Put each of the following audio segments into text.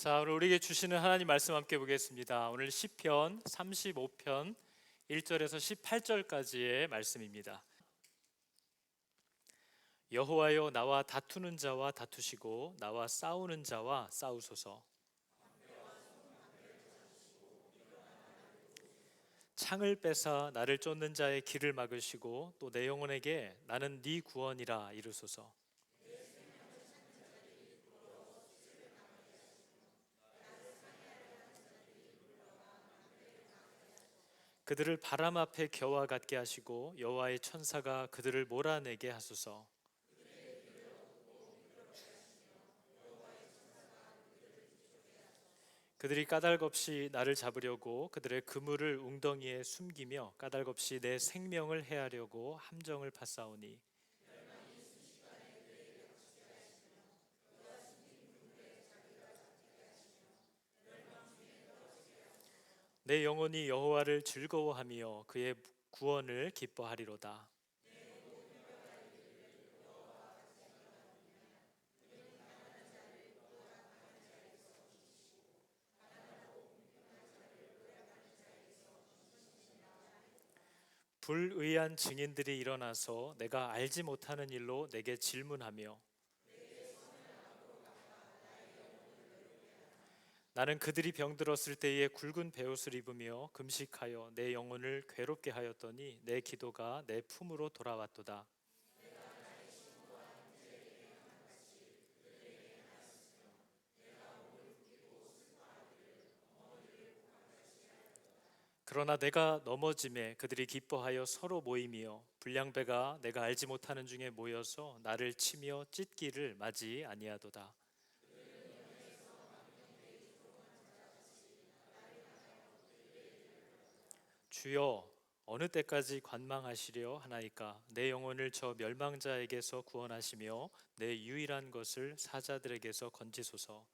자, 오늘 우리에게 주시는 하나님 말씀 함께 보겠습니다. 오늘 시편 35편 1절에서 18절까지의 말씀입니다. 여호와여, 나와 다투는 자와 다투시고 나와 싸우는 자와 싸우소서. 창을 빼사 나를 쫓는 자의 길을 막으시고 또 내 영혼에게 나는 네 구원이라 이르소서. 그들을 바람 앞에 겨와 같게 하시고 여호와의 천사가 그들을 몰아내게 하소서. 그들이 까닭없이 나를 잡으려고 그들의 그물을 웅덩이에 숨기며 까닭없이 내 생명을 해하려고 함정을 파싸우니, 내 영혼이 여호와를 즐거워하며 그의 구원을 기뻐하리로다. 불의한 증인들이 일어나서 내가 알지 못하는 일로 내게 질문하며, 나는 그들이 병들었을 때에 굵은 베옷을 입으며 금식하여 내 영혼을 괴롭게 하였더니 내 기도가 내 품으로 돌아왔도다. 그러나 내가 넘어짐에 그들이 기뻐하여 서로 모이며 불량배가 내가 알지 못하는 중에 모여서 나를 치며 찢기를 맞이 아니하도다. 주여, 어느 때까지 관망하시려 하나이까? 내 영혼을 저 멸망자에게서 구원하시며 내 유일한 것을 사자들에게서 건지소서.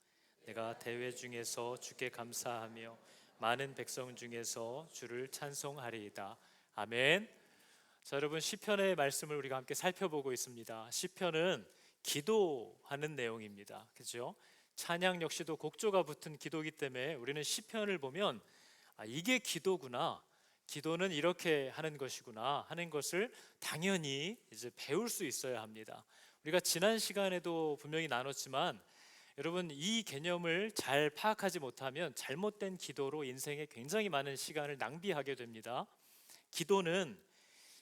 내가 대회 중에서 주께 감사하며 많은 백성 중에서 주를 찬송하리이다. 아멘. 자, 여러분, 시편의 말씀을 우리가 함께 살펴보고 있습니다. 시편은 기도하는 내용입니다. 그렇죠? 찬양 역시도 곡조가 붙은 기도이기 때문에 우리는 시편을 보면 이게 기도구나, 기도는 이렇게 하는 것이구나 하는 것을 당연히 이제 배울 수 있어야 합니다. 우리가 지난 시간에도 분명히 나눴지만 여러분, 이 개념을 잘 파악하지 못하면 잘못된 기도로 인생에 굉장히 많은 시간을 낭비하게 됩니다. 기도는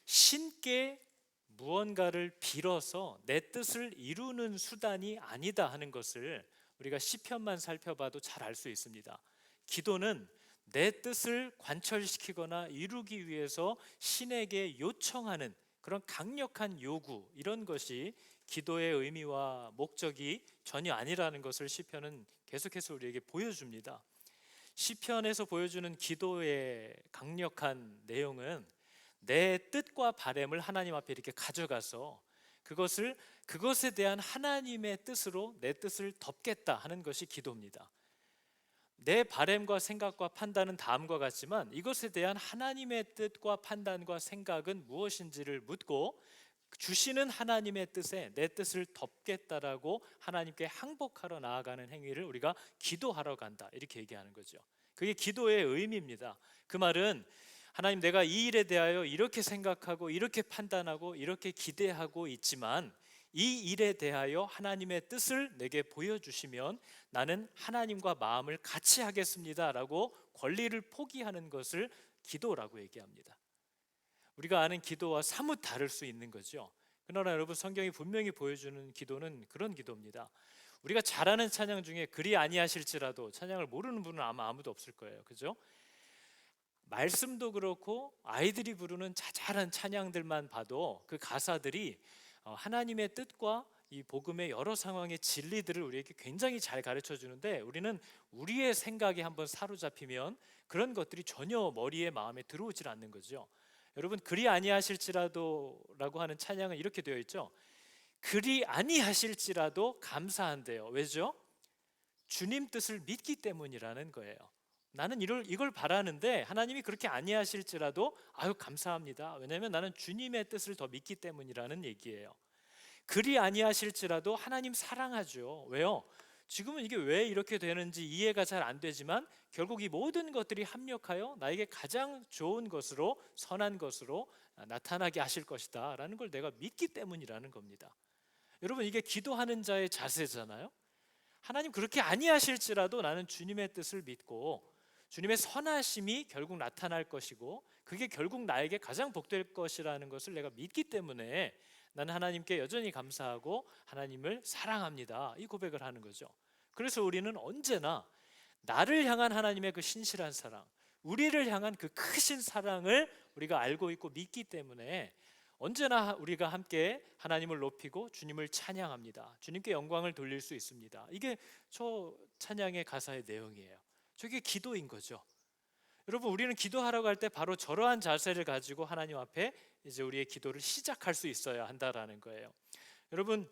신께 무언가를 빌어서 내 뜻을 이루는 수단이 아니다 하는 것을 우리가 시편만 살펴봐도 잘 알 수 있습니다. 기도는 내 뜻을 관철시키거나 이루기 위해서 신에게 요청하는 그런 강력한 요구, 이런 것이 기도의 의미와 목적이 전혀 아니라는 것을 시편은 계속해서 우리에게 보여줍니다. 시편에서 보여주는 기도의 강력한 내용은 내 뜻과 바램을 하나님 앞에 이렇게 가져가서 그것에 대한 하나님의 뜻으로 내 뜻을 덮겠다 하는 것이 기도입니다. 내 바램과 생각과 판단은 다음과 같지만 이것에 대한 하나님의 뜻과 판단과 생각은 무엇인지를 묻고 주시는 하나님의 뜻에 내 뜻을 덮겠다라고 하나님께 항복하러 나아가는 행위를 우리가 기도하러 간다, 이렇게 얘기하는 거죠. 그게 기도의 의미입니다. 그 말은 하나님, 내가 이 일에 대하여 이렇게 생각하고 이렇게 판단하고 이렇게 기대하고 있지만 이 일에 대하여 하나님의 뜻을 내게 보여주시면 나는 하나님과 마음을 같이 하겠습니다 라고 권리를 포기하는 것을 기도라고 얘기합니다. 우리가 아는 기도와 사뭇 다를 수 있는 거죠. 그러나 여러분, 성경이 분명히 보여주는 기도는 그런 기도입니다. 우리가 잘 아는 찬양 중에 그리 아니하실지라도, 찬양을 모르는 분은 아마 아무도 없을 거예요. 그죠? 말씀도 그렇고 아이들이 부르는 자잘한 찬양들만 봐도 그 가사들이 하나님의 뜻과 이 복음의 여러 상황의 진리들을 우리에게 굉장히 잘 가르쳐 주는데, 우리는 우리의 생각에 한번 사로잡히면 그런 것들이 전혀 머리에 마음에 들어오질 않는 거죠. 여러분, 그리 아니하실지라도 라고 하는 찬양은 이렇게 되어 있죠. 그리 아니하실지라도 감사한대요. 왜죠? 주님 뜻을 믿기 때문이라는 거예요. 나는 이걸 바라는데 하나님이 그렇게 아니하실지라도 아유 감사합니다. 왜냐하면 나는 주님의 뜻을 더 믿기 때문이라는 얘기예요. 그리 아니하실지라도 하나님 사랑하죠. 왜요? 지금은 이게 왜 이렇게 되는지 이해가 잘 안 되지만 결국 이 모든 것들이 합력하여 나에게 가장 좋은 것으로, 선한 것으로 나타나게 하실 것이다 라는 걸 내가 믿기 때문이라는 겁니다. 여러분, 이게 기도하는 자의 자세잖아요. 하나님 그렇게 아니하실지라도 나는 주님의 뜻을 믿고 주님의 선하심이 결국 나타날 것이고 그게 결국 나에게 가장 복될 것이라는 것을 내가 믿기 때문에 나는 하나님께 여전히 감사하고 하나님을 사랑합니다, 이 고백을 하는 거죠. 그래서 우리는 언제나 나를 향한 하나님의 그 신실한 사랑, 우리를 향한 그 크신 사랑을 우리가 알고 있고 믿기 때문에 언제나 우리가 함께 하나님을 높이고 주님을 찬양합니다. 주님께 영광을 돌릴 수 있습니다. 이게 저 찬양의 가사의 내용이에요. 저게 기도인 거죠. 여러분, 우리는 기도하러 갈 때 바로 저러한 자세를 가지고 하나님 앞에 이제 우리의 기도를 시작할 수 있어야 한다라는 거예요. 여러분,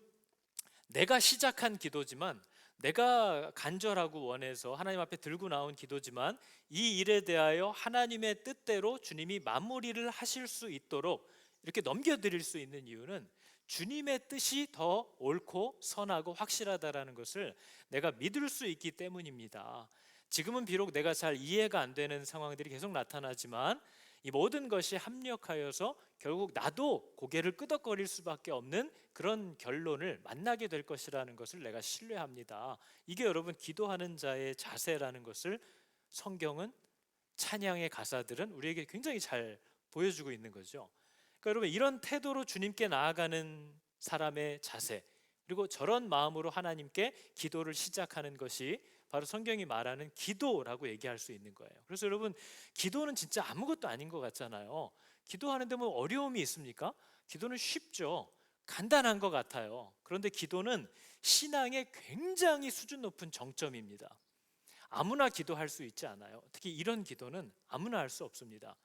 내가 시작한 기도지만, 내가 간절하고 원해서 하나님 앞에 들고 나온 기도지만 이 일에 대하여 하나님의 뜻대로 주님이 마무리를 하실 수 있도록 이렇게 넘겨드릴 수 있는 이유는 주님의 뜻이 더 옳고 선하고 확실하다라는 것을 내가 믿을 수 있기 때문입니다. 지금은 비록 내가 잘 이해가 안 되는 상황들이 계속 나타나지만 이 모든 것이 합력하여서 결국 나도 고개를 끄덕거릴 수밖에 없는 그런 결론을 만나게 될 것이라는 것을 내가 신뢰합니다. 이게 여러분 기도하는 자의 자세라는 것을 성경은, 찬양의 가사들은 우리에게 굉장히 잘 보여주고 있는 거죠. 그러니까 여러분, 이런 태도로 주님께 나아가는 사람의 자세, 그리고 저런 마음으로 하나님께 기도를 시작하는 것이 바로 성경이 말하는 기도라고 얘기할 수 있는 거예요. 그래서 여러분, 기도는 진짜 아무것도 아닌 것 같잖아요. 기도하는데 뭐 어려움이 있습니까? 기도는 쉽죠. 간단한 것 같아요. 그런데 기도는 신앙의 굉장히 수준 높은 정점입니다. 아무나 기도할 수 있지 않아요. 특히 이런 기도는 아무나 할 수 없습니다.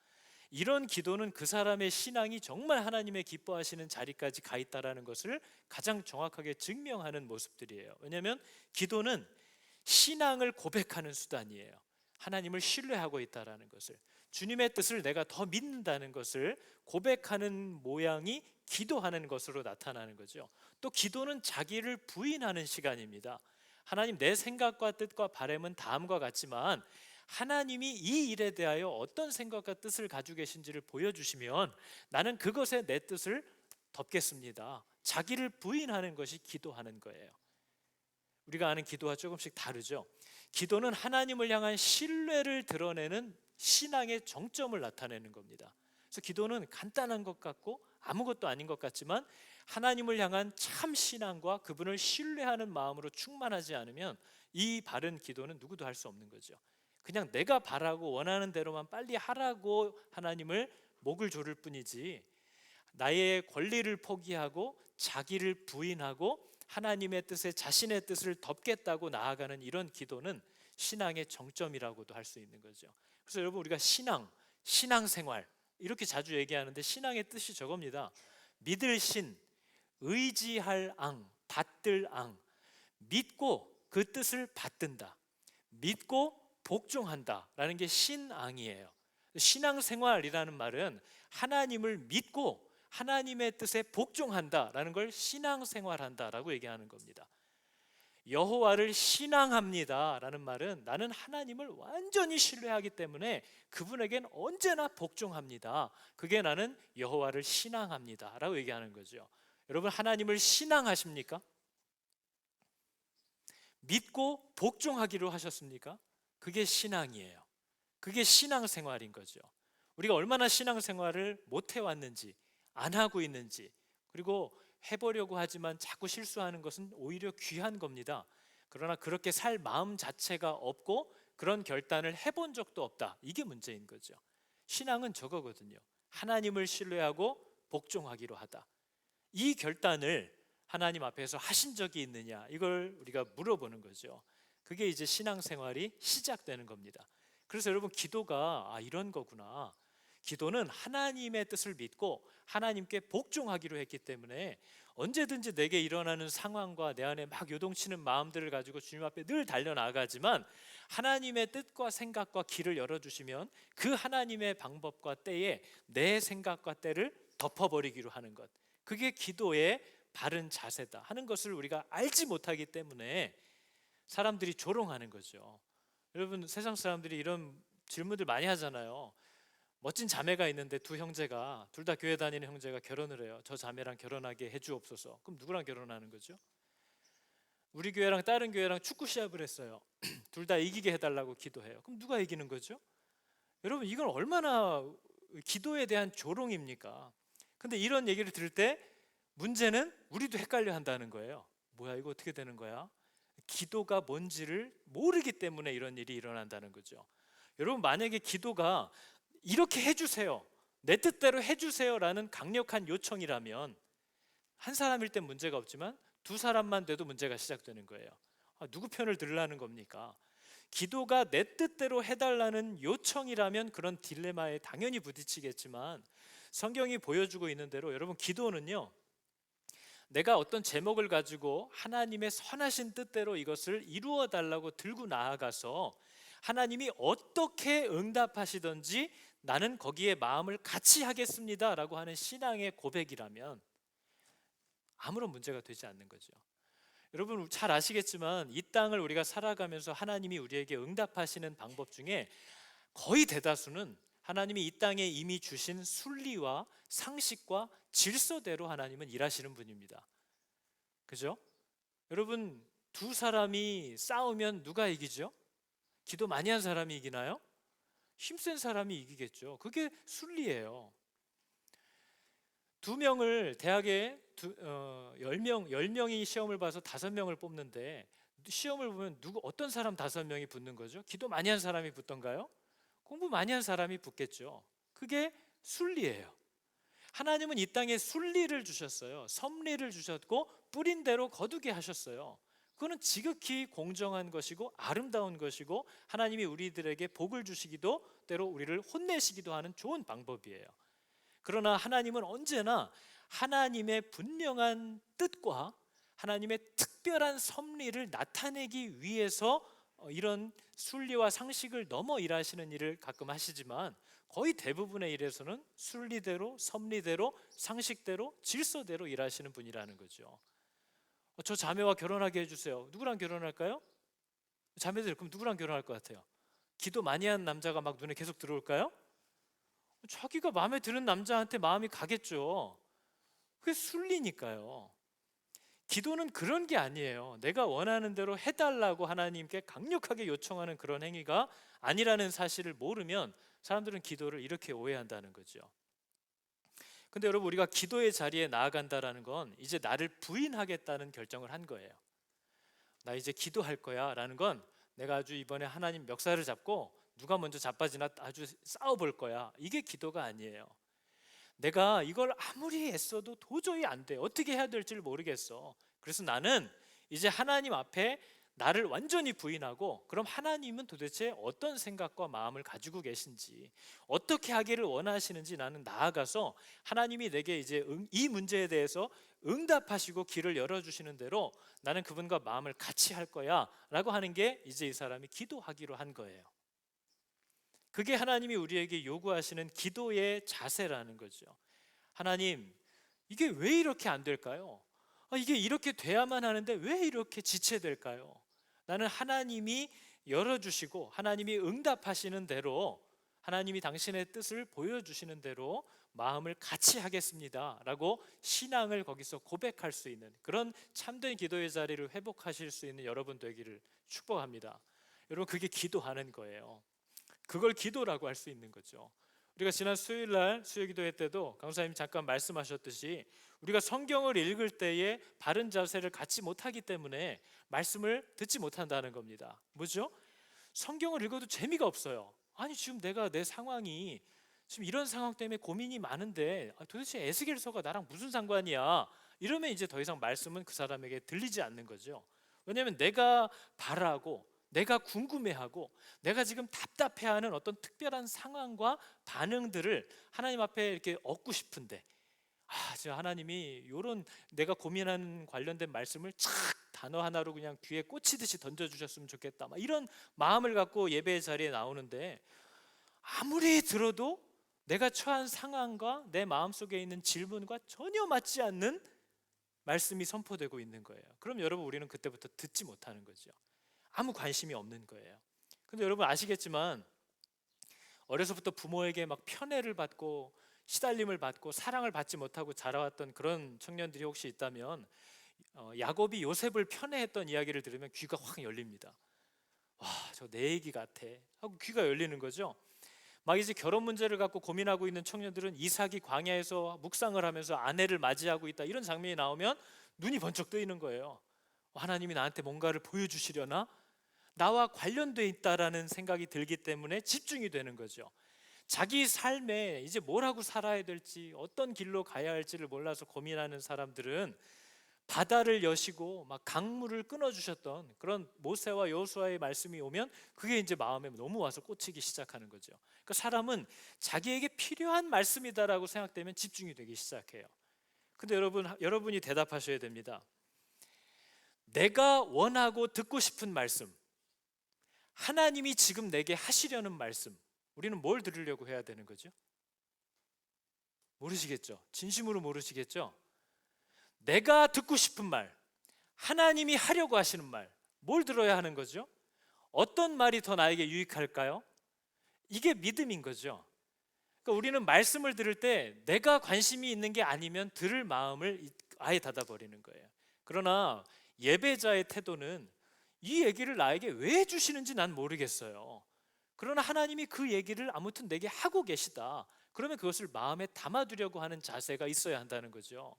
이런 기도는 그 사람의 신앙이 정말 하나님의 기뻐하시는 자리까지 가 있다는 것을 가장 정확하게 증명하는 모습들이에요. 왜냐하면 기도는 신앙을 고백하는 수단이에요. 하나님을 신뢰하고 있다는 것을, 주님의 뜻을 내가 더 믿는다는 것을 고백하는 모양이 기도하는 것으로 나타나는 거죠. 또 기도는 자기를 부인하는 시간입니다. 하나님, 내 생각과 뜻과 바람은 다음과 같지만 하나님이 이 일에 대하여 어떤 생각과 뜻을 가지고 계신지를 보여주시면 나는 그것에 내 뜻을 덮겠습니다. 자기를 부인하는 것이 기도하는 거예요. 우리가 아는 기도와 조금씩 다르죠. 기도는 하나님을 향한 신뢰를 드러내는 신앙의 정점을 나타내는 겁니다. 그래서 기도는 간단한 것 같고 아무것도 아닌 것 같지만 하나님을 향한 참 신앙과 그분을 신뢰하는 마음으로 충만하지 않으면 이 바른 기도는 누구도 할 수 없는 거죠. 그냥 내가 바라고 원하는 대로만 빨리 하라고 하나님을 목을 조를 뿐이지, 나의 권리를 포기하고 자기를 부인하고 하나님의 뜻에 자신의 뜻을 덮겠다고 나아가는 이런 기도는 신앙의 정점이라고도 할 수 있는 거죠. 그래서 여러분, 우리가 신앙생활 이렇게 자주 얘기하는데 신앙의 뜻이 저겁니다. 믿을 신, 의지할 앙, 받들 앙. 믿고 그 뜻을 받든다, 믿고 복종한다 라는 게 신앙이에요. 신앙생활이라는 말은 하나님을 믿고 하나님의 뜻에 복종한다 라는 걸 신앙생활한다 라고 얘기하는 겁니다. 여호와를 신앙합니다 라는 말은 나는 하나님을 완전히 신뢰하기 때문에 그분에겐 언제나 복종합니다. 그게 나는 여호와를 신앙합니다 라고 얘기하는 거죠. 여러분, 하나님을 신앙하십니까? 믿고 복종하기로 하셨습니까? 그게 신앙이에요. 그게 신앙생활인 거죠. 우리가 얼마나 신앙생활을 못 해왔는지, 안 하고 있는지, 그리고 해보려고 하지만 자꾸 실수하는 것은 오히려 귀한 겁니다. 그러나 그렇게 살 마음 자체가 없고 그런 결단을 해본 적도 없다, 이게 문제인 거죠. 신앙은 저거거든요. 하나님을 신뢰하고 복종하기로 하다. 이 결단을 하나님 앞에서 하신 적이 있느냐, 이걸 우리가 물어보는 거죠. 그게 이제 신앙생활이 시작되는 겁니다. 그래서 여러분, 기도가 이런 거구나. 기도는 하나님의 뜻을 믿고 하나님께 복종하기로 했기 때문에 언제든지 내게 일어나는 상황과 내 안에 막 요동치는 마음들을 가지고 주님 앞에 늘 달려나가지만 하나님의 뜻과 생각과 길을 열어주시면 그 하나님의 방법과 때에 내 생각과 때를 덮어버리기로 하는 것, 그게 기도의 바른 자세다 하는 것을 우리가 알지 못하기 때문에 사람들이 조롱하는 거죠. 여러분, 세상 사람들이 이런 질문들 많이 하잖아요. 멋진 자매가 있는데 두 형제가, 둘 다 교회 다니는 형제가 결혼을 해요. 저 자매랑 결혼하게 해주옵소서. 그럼 누구랑 결혼하는 거죠? 우리 교회랑 다른 교회랑 축구 시합을 했어요. 둘 다 이기게 해달라고 기도해요. 그럼 누가 이기는 거죠? 여러분, 이건 얼마나 기도에 대한 조롱입니까? 근데 이런 얘기를 들을 때 문제는 우리도 헷갈려 한다는 거예요. 뭐야, 이거 어떻게 되는 거야? 기도가 뭔지를 모르기 때문에 이런 일이 일어난다는 거죠. 여러분, 만약에 기도가 이렇게 해주세요, 내 뜻대로 해주세요라는 강력한 요청이라면 한 사람일 땐 문제가 없지만 두 사람만 돼도 문제가 시작되는 거예요. 누구 편을 들으라는 겁니까? 기도가 내 뜻대로 해달라는 요청이라면 그런 딜레마에 당연히 부딪히겠지만, 성경이 보여주고 있는 대로 여러분, 기도는요, 내가 어떤 제목을 가지고 하나님의 선하신 뜻대로 이것을 이루어 달라고 들고 나아가서 하나님이 어떻게 응답하시든지 나는 거기에 마음을 같이 하겠습니다 라고 하는 신앙의 고백이라면 아무런 문제가 되지 않는 거죠. 여러분, 잘 아시겠지만 이 땅을 우리가 살아가면서 하나님이 우리에게 응답하시는 방법 중에 거의 대다수는 하나님이 이 땅에 이미 주신 순리와 상식과 질서대로 하나님은 일하시는 분입니다. 그죠? 여러분, 두 사람이 싸우면 누가 이기죠? 기도 많이 한 사람이 이기나요? 힘센 사람이 이기겠죠. 그게 순리예요. 두 명을 대학에 10명이 시험을 봐서 5명을 뽑는데 시험을 보면 어떤 사람 5명이 붙는 거죠? 기도 많이 한 사람이 붙던가요? 공부 많이 한 사람이 붙겠죠. 그게 순리예요. 하나님은 이 땅에 순리를 주셨어요. 섭리를 주셨고 뿌린 대로 거두게 하셨어요. 그거는 지극히 공정한 것이고 아름다운 것이고 하나님이 우리들에게 복을 주시기도 때로 우리를 혼내시기도 하는 좋은 방법이에요. 그러나 하나님은 언제나 하나님의 분명한 뜻과 하나님의 특별한 섭리를 나타내기 위해서 이런 순리와 상식을 넘어 일하시는 일을 가끔 하시지만 거의 대부분의 일에서는 순리대로, 섭리대로, 상식대로, 질서대로 일하시는 분이라는 거죠. 저 자매와 결혼하게 해주세요. 누구랑 결혼할까요? 자매들, 그럼 누구랑 결혼할 것 같아요? 기도 많이 한 남자가 막 눈에 계속 들어올까요? 자기가 마음에 드는 남자한테 마음이 가겠죠. 그게 순리니까요. 기도는 그런 게 아니에요. 내가 원하는 대로 해달라고 하나님께 강력하게 요청하는 그런 행위가 아니라는 사실을 모르면 사람들은 기도를 이렇게 오해한다는 거죠. 근데 여러분, 우리가 기도의 자리에 나아간다라는 건 이제 나를 부인하겠다는 결정을 한 거예요. 나 이제 기도할 거야 라는 건 내가 아주 이번에 하나님 멱살을 잡고 누가 먼저 자빠지나 아주 싸워볼 거야, 이게 기도가 아니에요. 내가 이걸 아무리 애써도 도저히 안 돼, 어떻게 해야 될지를 모르겠어. 그래서 나는 이제 하나님 앞에 나를 완전히 부인하고, 그럼 하나님은 도대체 어떤 생각과 마음을 가지고 계신지, 어떻게 하기를 원하시는지 나는 나아가서 하나님이 내게 이제 이 문제에 대해서 응답하시고 길을 열어주시는 대로 나는 그분과 마음을 같이 할 거야 라고 하는 게 이제 이 사람이 기도하기로 한 거예요. 그게 하나님이 우리에게 요구하시는 기도의 자세라는 거죠. 하나님, 이게 왜 이렇게 안 될까요? 이게 이렇게 돼야만 하는데 왜 이렇게 지체될까요? 나는 하나님이 열어주시고 하나님이 응답하시는 대로, 하나님이 당신의 뜻을 보여주시는 대로 마음을 같이 하겠습니다 라고 신앙을 거기서 고백할 수 있는 그런 참된 기도의 자리를 회복하실 수 있는 여러분 되기를 축복합니다. 여러분, 그게 기도하는 거예요. 그걸 기도라고 할 수 있는 거죠. 우리가 지난 수요일날 수요기도회 때도 강사님 잠깐 말씀하셨듯이 우리가 성경을 읽을 때에 바른 자세를 갖지 못하기 때문에 말씀을 듣지 못한다는 겁니다. 뭐죠? 성경을 읽어도 재미가 없어요. 아니, 지금 내가 내 상황이 지금 이런 상황 때문에 고민이 많은데 도대체 에스겔서가 나랑 무슨 상관이야? 이러면 이제 더 이상 말씀은 그 사람에게 들리지 않는 거죠. 왜냐하면 내가 바라고 내가 궁금해하고 내가 지금 답답해하는 어떤 특별한 상황과 반응들을 하나님 앞에 이렇게 얻고 싶은데, 지금 하나님이 이런 내가 고민하는 관련된 말씀을 착 단어 하나로 그냥 귀에 꽂히듯이 던져주셨으면 좋겠다, 막 이런 마음을 갖고 예배의 자리에 나오는데 아무리 들어도 내가 처한 상황과 내 마음속에 있는 질문과 전혀 맞지 않는 말씀이 선포되고 있는 거예요. 그럼 여러분, 우리는 그때부터 듣지 못하는 거죠. 아무 관심이 없는 거예요. 근데 여러분 아시겠지만 어려서부터 부모에게 막 편애를 받고 시달림을 받고 사랑을 받지 못하고 자라왔던 그런 청년들이 혹시 있다면 야곱이 요셉을 편애했던 이야기를 들으면 귀가 확 열립니다. 와, 저 내 얘기 같아 하고 귀가 열리는 거죠. 막 이제 결혼 문제를 갖고 고민하고 있는 청년들은 이삭이 광야에서 묵상을 하면서 아내를 맞이하고 있다, 이런 장면이 나오면 눈이 번쩍 뜨이는 거예요. 하나님이 나한테 뭔가를 보여주시려나? 나와 관련돼 있다라는 생각이 들기 때문에 집중이 되는 거죠. 자기 삶에 이제 뭘 하고 살아야 될지, 어떤 길로 가야 할지를 몰라서 고민하는 사람들은 바다를 여시고 막 강물을 끊어 주셨던 그런 모세와 여호수아의 말씀이 오면 그게 이제 마음에 너무 와서 꽂히기 시작하는 거죠. 그러니까 사람은 자기에게 필요한 말씀이다라고 생각되면 집중이 되기 시작해요. 근데 여러분이 대답하셔야 됩니다. 내가 원하고 듣고 싶은 말씀, 하나님이 지금 내게 하시려는 말씀, 우리는 뭘 들으려고 해야 되는 거죠? 모르시겠죠? 진심으로 모르시겠죠? 내가 듣고 싶은 말, 하나님이 하려고 하시는 말, 뭘 들어야 하는 거죠? 어떤 말이 더 나에게 유익할까요? 이게 믿음인 거죠. 그러니까 우리는 말씀을 들을 때 내가 관심이 있는 게 아니면 들을 마음을 아예 닫아버리는 거예요. 그러나 예배자의 태도는 이 얘기를 나에게 왜 해주시는지 난 모르겠어요. 그러나 하나님이 그 얘기를 아무튼 내게 하고 계시다. 그러면 그것을 마음에 담아두려고 하는 자세가 있어야 한다는 거죠.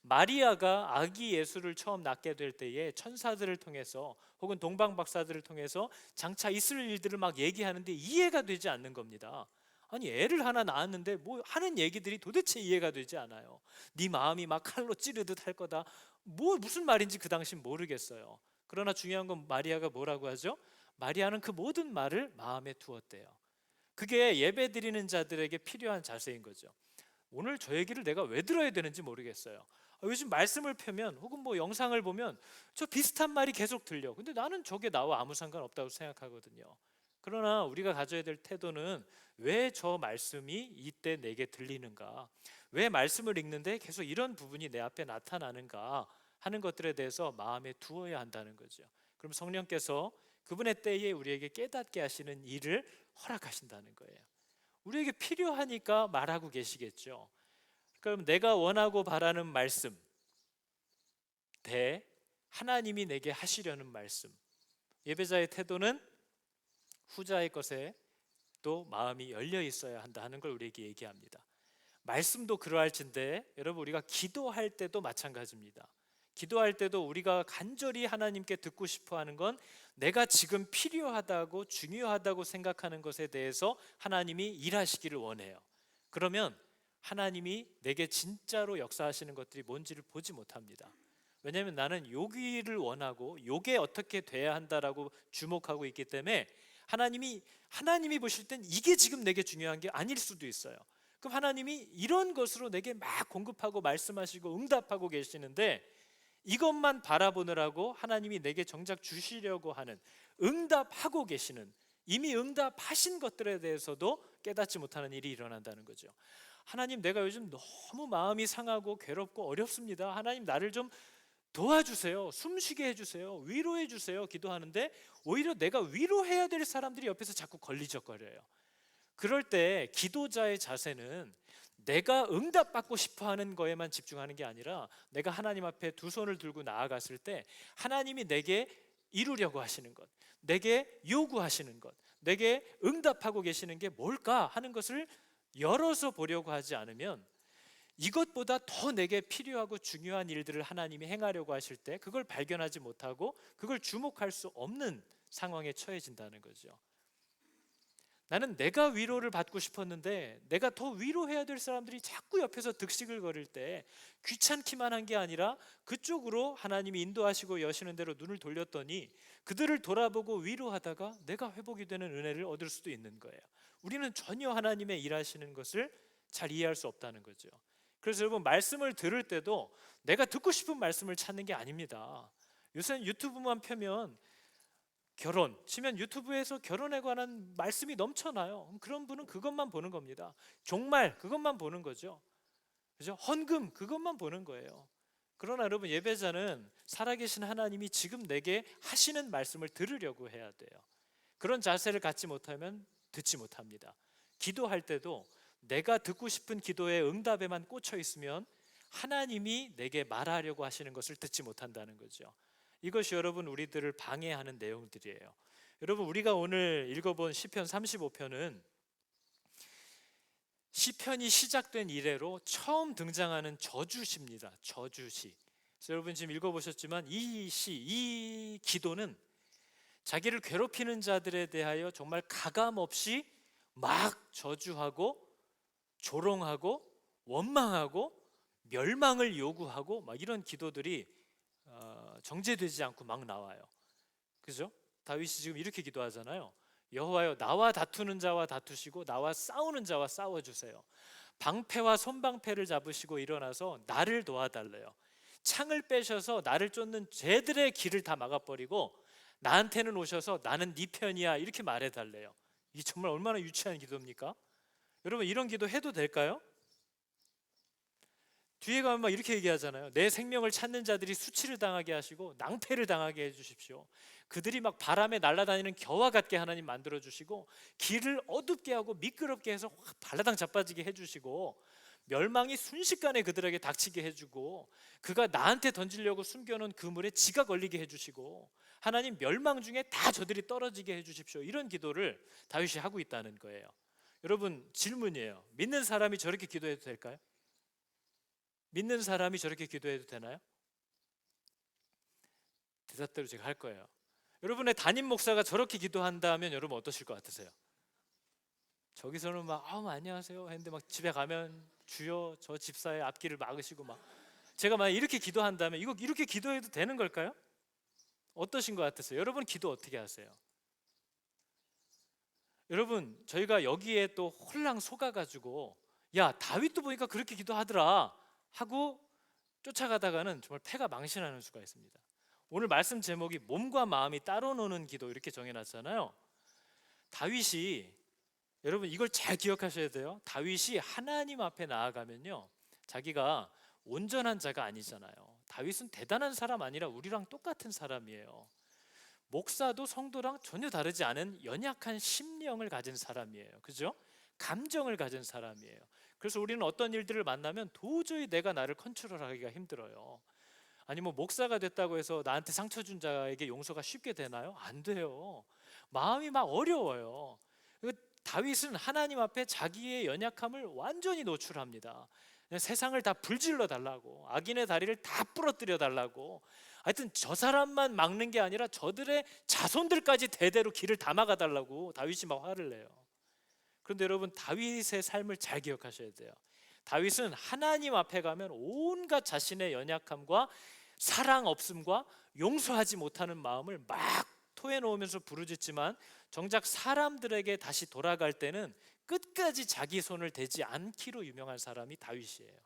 마리아가 아기 예수를 처음 낳게 될 때에 천사들을 통해서 혹은 동방 박사들을 통해서 장차 있을 일들을 막 얘기하는데 이해가 되지 않는 겁니다. 아니, 애를 하나 낳았는데 뭐 하는 얘기들이 도대체 이해가 되지 않아요. 네 마음이 막 칼로 찌르듯 할 거다, 뭐 무슨 말인지 그 당시 모르겠어요. 그러나 중요한 건 마리아가 뭐라고 하죠? 마리아는 그 모든 말을 마음에 두었대요. 그게 예배 드리는 자들에게 필요한 자세인 거죠. 오늘 저 얘기를 내가 왜 들어야 되는지 모르겠어요. 요즘 말씀을 펴면 혹은 뭐 영상을 보면 저 비슷한 말이 계속 들려. 근데 나는 저게 나와 아무 상관없다고 생각하거든요. 그러나 우리가 가져야 될 태도는 왜 저 말씀이 이때 내게 들리는가, 왜 말씀을 읽는데 계속 이런 부분이 내 앞에 나타나는가 하는 것들에 대해서 마음에 두어야 한다는 거죠. 그럼 성령께서 그분의 때에 우리에게 깨닫게 하시는 일을 허락하신다는 거예요. 우리에게 필요하니까 말하고 계시겠죠. 그럼 내가 원하고 바라는 말씀 대 하나님이 내게 하시려는 말씀, 예배자의 태도는 후자의 것에 또 마음이 열려 있어야 한다는 걸 우리에게 얘기합니다. 말씀도 그러할진데 여러분, 우리가 기도할 때도 마찬가지입니다. 기도할 때도 우리가 간절히 하나님께 듣고 싶어 하는 건 내가 지금 필요하다고 중요하다고 생각하는 것에 대해서 하나님이 일하시기를 원해요. 그러면 하나님이 내게 진짜로 역사하시는 것들이 뭔지를 보지 못합니다. 왜냐하면 나는 요기를 원하고 요게 어떻게 돼야 한다라고 주목하고 있기 때문에 하나님이 보실 땐 이게 지금 내게 중요한 게 아닐 수도 있어요. 그럼 하나님이 이런 것으로 내게 막 공급하고 말씀하시고 응답하고 계시는데 이것만 바라보느라고 하나님이 내게 정작 주시려고 하는, 응답하고 계시는, 이미 응답하신 것들에 대해서도 깨닫지 못하는 일이 일어난다는 거죠. 하나님, 내가 요즘 너무 마음이 상하고 괴롭고 어렵습니다. 하나님, 나를 좀 도와주세요. 숨쉬게 해주세요. 위로해 주세요. 기도하는데 오히려 내가 위로해야 될 사람들이 옆에서 자꾸 걸리적거려요. 그럴 때 기도자의 자세는 내가 응답받고 싶어하는 거에만 집중하는 게 아니라 내가 하나님 앞에 두 손을 들고 나아갔을 때 하나님이 내게 이루려고 하시는 것, 내게 요구하시는 것, 내게 응답하고 계시는 게 뭘까 하는 것을 열어서 보려고 하지 않으면 이것보다 더 내게 필요하고 중요한 일들을 하나님이 행하려고 하실 때 그걸 발견하지 못하고 그걸 주목할 수 없는 상황에 처해진다는 거죠. 나는 내가 위로를 받고 싶었는데 내가 더 위로해야 될 사람들이 자꾸 옆에서 득식을 거릴 때 귀찮기만 한 게 아니라 그쪽으로 하나님이 인도하시고 여시는 대로 눈을 돌렸더니 그들을 돌아보고 위로하다가 내가 회복이 되는 은혜를 얻을 수도 있는 거예요. 우리는 전혀 하나님의 일하시는 것을 잘 이해할 수 없다는 거죠. 그래서 여러분, 말씀을 들을 때도 내가 듣고 싶은 말씀을 찾는 게 아닙니다. 요새는 유튜브만 펴면 결혼 치면 유튜브에서 결혼에 관한 말씀이 넘쳐나요. 그런 분은 그것만 보는 겁니다. 종말 그것만 보는 거죠. 그죠? 헌금 그것만 보는 거예요. 그러나 여러분, 예배자는 살아계신 하나님이 지금 내게 하시는 말씀을 들으려고 해야 돼요. 그런 자세를 갖지 못하면 듣지 못합니다. 기도할 때도 내가 듣고 싶은 기도의 응답에만 꽂혀 있으면 하나님이 내게 말하려고 하시는 것을 듣지 못한다는 거죠. 이것이 여러분 우리들을 방해하는 내용들이에요. 여러분, 우리가 오늘 읽어본 시편 35편은 시편이 시작된 이래로 처음 등장하는 저주시입니다. 저주시. 그래서 여러분 지금 읽어보셨지만 이 기도는 자기를 괴롭히는 자들에 대하여 정말 가감없이 막 저주하고 조롱하고 원망하고 멸망을 요구하고 막 이런 기도들이 정제되지 않고 막 나와요. 그죠? 다윗이 지금 이렇게 기도하잖아요. 여호와여, 나와 다투는 자와 다투시고 나와 싸우는 자와 싸워주세요. 방패와 손방패를 잡으시고 일어나서 나를 도와달래요. 창을 빼셔서 나를 쫓는 죄들의 길을 다 막아버리고 나한테는 오셔서 나는 네 편이야, 이렇게 말해달래요. 이 정말 얼마나 유치한 기도입니까? 여러분, 이런 기도 해도 될까요? 뒤에 가면 막 이렇게 얘기하잖아요. 내 생명을 찾는 자들이 수치를 당하게 하시고 낭패를 당하게 해주십시오. 그들이 막 바람에 날아다니는 겨와 같게 하나님 만들어 주시고 길을 어둡게 하고 미끄럽게 해서 확 발라당 자빠지게 해주시고 멸망이 순식간에 그들에게 닥치게 해주고 그가 나한테 던지려고 숨겨놓은 그물에 지가 걸리게 해주시고 하나님, 멸망 중에 다 저들이 떨어지게 해주십시오. 이런 기도를 다윗이 하고 있다는 거예요. 여러분, 질문이에요. 믿는 사람이 저렇게 기도해도 될까요? 믿는 사람이 저렇게 기도해도 되나요? 대답대로 제가 할 거예요. 여러분의 담임 목사가 저렇게 기도한다면 여러분 어떠실 것 같으세요? 저기서는 막 안녕하세요 했는데 막 집에 가면 주여 저 집사의 앞길을 막으시고 막 제가 만약 이렇게 기도한다면 이거 이렇게 기도해도 되는 걸까요? 어떠신 것 같으세요? 여러분 기도 어떻게 하세요? 여러분, 저희가 여기에 또 홀랑 속아가지고 야, 다윗도 보니까 그렇게 기도하더라 하고 쫓아가다가는 정말 패가 망신하는 수가 있습니다. 오늘 말씀 제목이 몸과 마음이 따로 노는 기도 이렇게 정해놨잖아요. 다윗이, 여러분 이걸 잘 기억하셔야 돼요. 다윗이 하나님 앞에 나아가면요, 자기가 온전한 자가 아니잖아요. 다윗은 대단한 사람 아니라 우리랑 똑같은 사람이에요. 목사도 성도랑 전혀 다르지 않은 연약한 심령을 가진 사람이에요. 그죠? 감정을 가진 사람이에요. 그래서 우리는 어떤 일들을 만나면 도저히 내가 나를 컨트롤하기가 힘들어요. 아니 뭐 목사가 됐다고 해서 나한테 상처 준 자에게 용서가 쉽게 되나요? 안 돼요. 마음이 막 어려워요. 다윗은 하나님 앞에 자기의 연약함을 완전히 노출합니다. 세상을 다 불질러 달라고, 악인의 다리를 다 부러뜨려 달라고, 하여튼 저 사람만 막는 게 아니라 저들의 자손들까지 대대로 길을 다 막아 달라고 다윗이 막 화를 내요. 그런데 여러분, 다윗의 삶을 잘 기억하셔야 돼요. 다윗은 하나님 앞에 가면 온갖 자신의 연약함과 사랑 없음과 용서하지 못하는 마음을 막 토해놓으면서 부르짖지만 정작 사람들에게 다시 돌아갈 때는 끝까지 자기 손을 대지 않기로 유명한 사람이 다윗이에요.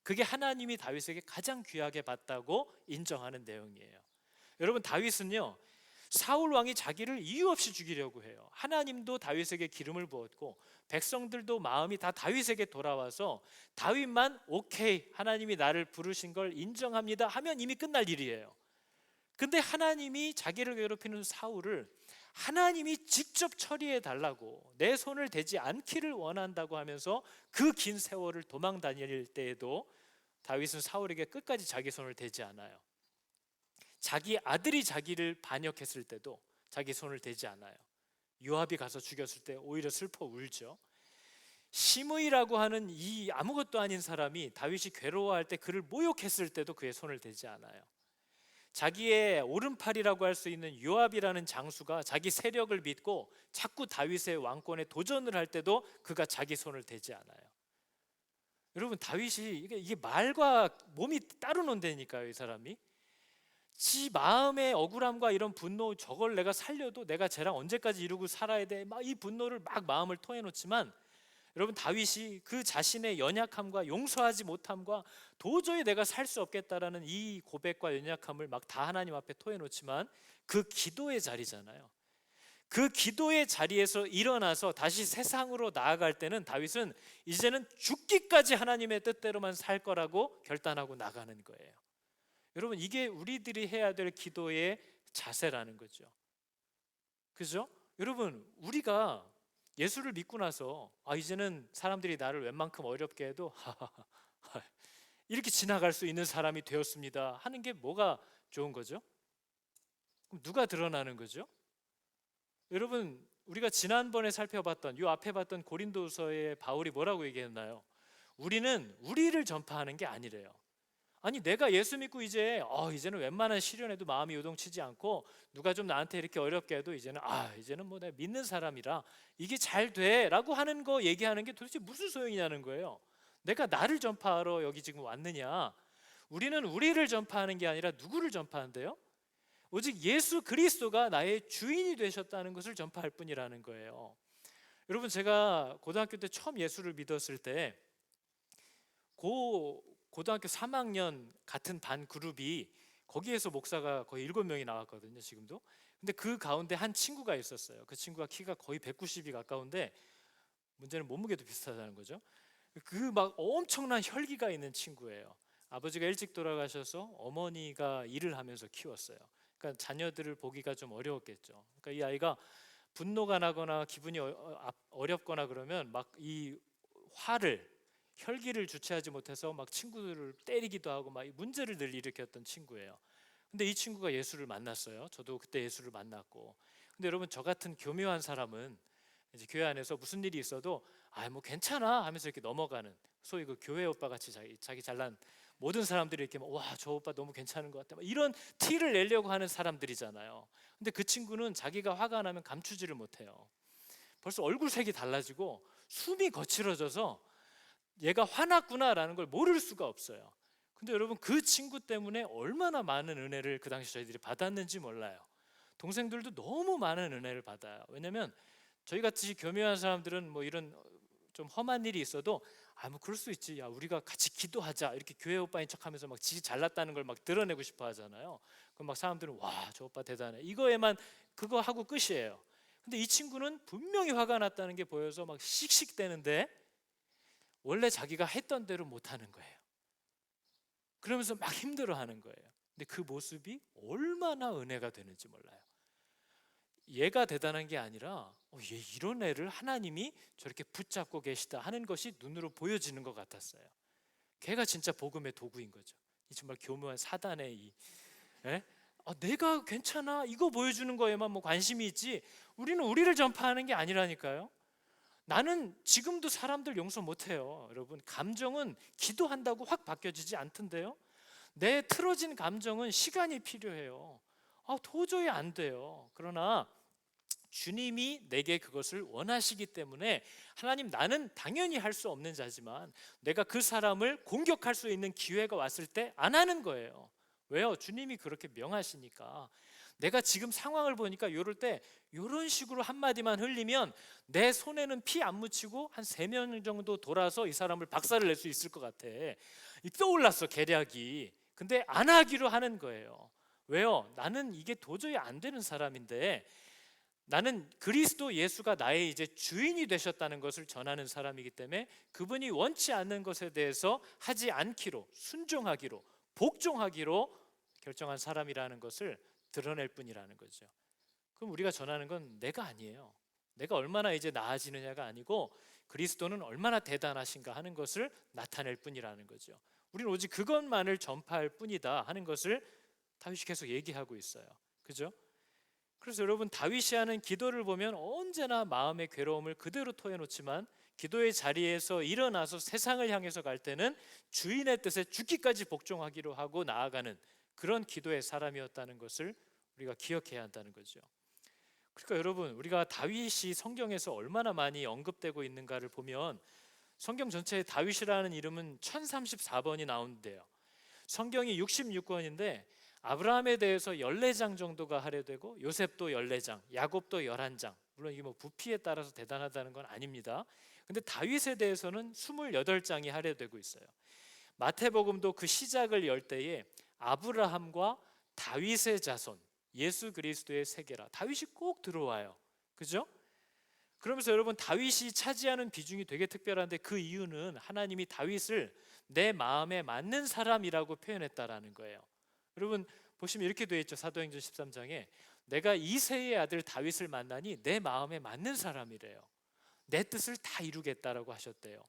그게 하나님이 다윗에게 가장 귀하게 봤다고 인정하는 내용이에요. 여러분, 다윗은요, 사울 왕이 자기를 이유 없이 죽이려고 해요. 하나님도 다윗에게 기름을 부었고 백성들도 마음이 다 다윗에게 돌아와서 다윗만 오케이, 하나님이 나를 부르신 걸 인정합니다 하면 이미 끝날 일이에요. 근데 하나님이 자기를 괴롭히는 사울을 하나님이 직접 처리해 달라고, 내 손을 대지 않기를 원한다고 하면서 그 긴 세월을 도망 다닐 때에도 다윗은 사울에게 끝까지 자기 손을 대지 않아요. 자기 아들이 자기를 반역했을 때도 자기 손을 대지 않아요. 요압이 가서 죽였을 때 오히려 슬퍼 울죠. 시므이라고 하는 이 아무것도 아닌 사람이 다윗이 괴로워할 때 그를 모욕했을 때도 그의 손을 대지 않아요. 자기의 오른팔이라고 할 수 있는 요압이라는 장수가 자기 세력을 믿고 자꾸 다윗의 왕권에 도전을 할 때도 그가 자기 손을 대지 않아요. 여러분, 다윗이 이게 말과 몸이 따로 논다니까요. 이 사람이 지 마음의 억울함과 이런 분노, 저걸 내가 살려도 내가 쟤랑 언제까지 이러고 살아야 돼, 막 이 분노를 막 마음을 토해놓지만, 여러분, 다윗이 그 자신의 연약함과 용서하지 못함과 도저히 내가 살 수 없겠다라는 이 고백과 연약함을 막 다 하나님 앞에 토해놓지만 그 기도의 자리잖아요. 그 그 기도의 자리에서 일어나서 다시 세상으로 나아갈 때는 다윗은 이제는 죽기까지 하나님의 뜻대로만 살 거라고 결단하고 나가는 거예요. 여러분, 이게 우리들이 해야 될 기도의 자세라는 거죠. 그죠? 여러분, 우리가 예수를 믿고 나서 이제는 사람들이 나를 웬만큼 어렵게 해도 이렇게 지나갈 수 있는 사람이 되었습니다 하는 게 뭐가 좋은 거죠? 그럼 누가 드러나는 거죠? 여러분, 우리가 지난번에 살펴봤던 요 앞에 봤던 고린도서의 바울이 뭐라고 얘기했나요? 우리는 우리를 전파하는 게 아니래요. 아니, 내가 예수 믿고 이제는 웬만한 시련에도 마음이 요동치지 않고 누가 좀 나한테 이렇게 어렵게 해도 이제는 뭐 내가 믿는 사람이라 이게 잘 돼라고 하는 거 얘기하는 게 도대체 무슨 소용이냐는 거예요. 내가 나를 전파하러 여기 지금 왔느냐? 우리는 우리를 전파하는 게 아니라 누구를 전파한대요? 오직 예수 그리스도가 나의 주인이 되셨다는 것을 전파할 뿐이라는 거예요. 여러분, 제가 고등학교 때 처음 예수를 믿었을 때 고등학교 3학년 같은 반 그룹이 거기에서 목사가 거의 7명이 나왔거든요, 지금도. 근데 그 가운데 한 친구가 있었어요. 그 친구가 키가 거의 190이 가까운데 문제는 몸무게도 비슷하다는 거죠. 그 막 엄청난 혈기가 있는 친구예요. 아버지가 일찍 돌아가셔서 어머니가 일을 하면서 키웠어요. 그러니까 자녀들을 보기가 좀 어려웠겠죠. 그러니까 이 아이가 분노가 나거나 기분이 어렵거나 그러면 막 이 혈기를 주체하지 못해서 막 친구들을 때리기도 하고 막 문제를 늘 일으켰던 친구예요. 근데 이 친구가 예수를 만났어요. 저도 그때 예수를 만났고. 근데 여러분, 저 같은 교묘한 사람은 이제 교회 안에서 무슨 일이 있어도 뭐 괜찮아 하면서 이렇게 넘어가는, 소위 그 교회 오빠 같이 자기 잘난 모든 사람들이 이렇게 와 저 오빠 너무 괜찮은 것 같다 막 이런 티를 내려고 하는 사람들이잖아요. 근데 그 친구는 자기가 화가 나면 감추지를 못해요. 벌써 얼굴색이 달라지고 숨이 거칠어져서 얘가 화났구나라는 걸 모를 수가 없어요. 근데 여러분, 그 친구 때문에 얼마나 많은 은혜를 그 당시 저희들이 받았는지 몰라요. 동생들도 너무 많은 은혜를 받아요. 왜냐면 저희 같이 교묘한 사람들은 뭐 이런 좀 험한 일이 있어도 뭐 그럴 수 있지, 야 우리가 같이 기도하자 이렇게 교회 오빠인 척하면서 막 지 잘났다는 걸 막 드러내고 싶어 하잖아요. 그럼 막 사람들은 와 저 오빠 대단해 이거에만 그거 하고 끝이에요. 근데 이 친구는 분명히 화가 났다는 게 보여서 막 씩씩대는데 원래 자기가 했던 대로 못하는 거예요. 그러면서 막 힘들어하는 거예요. 근데 그 모습이 얼마나 은혜가 되는지 몰라요. 얘가 대단한 게 아니라 얘 이런 애를 하나님이 저렇게 붙잡고 계시다 하는 것이 눈으로 보여지는 것 같았어요. 걔가 진짜 복음의 도구인 거죠. 이 정말 교묘한 사단의 내가 괜찮아 이거 보여주는 거에만 뭐 관심이 있지 우리는 우리를 전파하는 게 아니라니까요. 나는 지금도 사람들 용서 못해요. 여러분, 감정은 기도한다고 확 바뀌어지지 않던데요. 내 틀어진 감정은 시간이 필요해요. 도저히 안 돼요. 그러나 주님이 내게 그것을 원하시기 때문에 하나님 나는 당연히 할 수 없는 자지만 내가 그 사람을 공격할 수 있는 기회가 왔을 때 안 하는 거예요. 왜요? 주님이 그렇게 명하시니까. 내가 지금 상황을 보니까 이럴 때 이런 식으로 한마디만 흘리면 내 손에는 피 안 묻히고 한 3명 정도 돌아서 이 사람을 박살을 낼 수 있을 것 같아. 떠올랐어 계략이. 근데 안 하기로 하는 거예요. 왜요? 나는 이게 도저히 안 되는 사람인데 나는 그리스도 예수가 나의 이제 주인이 되셨다는 것을 전하는 사람이기 때문에 그분이 원치 않는 것에 대해서 하지 않기로, 순종하기로, 복종하기로 결정한 사람이라는 것을 드러낼 뿐이라는 거죠. 그럼 우리가 전하는 건 내가 아니에요. 내가 얼마나 이제 나아지느냐가 아니고 그리스도는 얼마나 대단하신가 하는 것을 나타낼 뿐이라는 거죠. 우리는 오직 그것만을 전파할 뿐이다 하는 것을 다윗이 계속 얘기하고 있어요. 그죠? 그래서 여러분, 다윗이 하는 기도를 보면 언제나 마음의 괴로움을 그대로 토해놓지만 기도의 자리에서 일어나서 세상을 향해서 갈 때는 주인의 뜻에 죽기까지 복종하기로 하고 나아가는 그런 기도의 사람이었다는 것을 우리가 기억해야 한다는 거죠. 그러니까 여러분, 우리가 다윗이 성경에서 얼마나 많이 언급되고 있는가를 보면 성경 전체에 다윗이라는 이름은 1034번이 나오는데요. 성경이 66권인데 아브라함에 대해서 14장 정도가 할애되고 요셉도 14장, 야곱도 11장. 물론 이게 뭐 부피에 따라서 대단하다는 건 아닙니다. 근데 다윗에 대해서는 28장이 할애되고 있어요. 마태복음도 그 시작을 열 때에 아브라함과 다윗의 자손 예수 그리스도의 세계라 다윗이 꼭 들어와요. 그죠? 그러면서 여러분, 다윗이 차지하는 비중이 되게 특별한데 그 이유는 하나님이 다윗을 내 마음에 맞는 사람이라고 표현했다라는 거예요. 여러분 보시면 이렇게 되어 있죠. 사도행전 13장에 내가 이새의 아들 다윗을 만나니 내 마음에 맞는 사람이래요. 내 뜻을 다 이루겠다라고 하셨대요.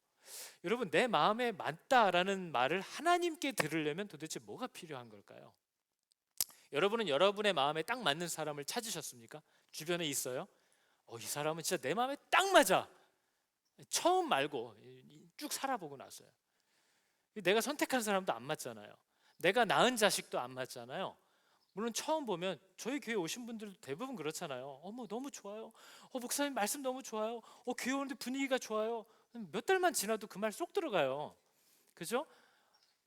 여러분, 내 마음에 맞다라는 말을 하나님께 들으려면 도대체 뭐가 필요한 걸까요? 여러분은 여러분의 마음에 딱 맞는 사람을 찾으셨습니까? 주변에 있어요? 이 사람은 진짜 내 마음에 딱 맞아. 처음 말고 쭉 살아보고 나서요. 내가 선택한 사람도 안 맞잖아요. 내가 낳은 자식도 안 맞잖아요. 물론 처음 보면 저희 교회 오신 분들도 대부분 그렇잖아요. 어머 너무 좋아요. 목사님 말씀 너무 좋아요. 교회 오는데 분위기가 좋아요. 몇 달만 지나도 그 말 쏙 들어가요. 그죠?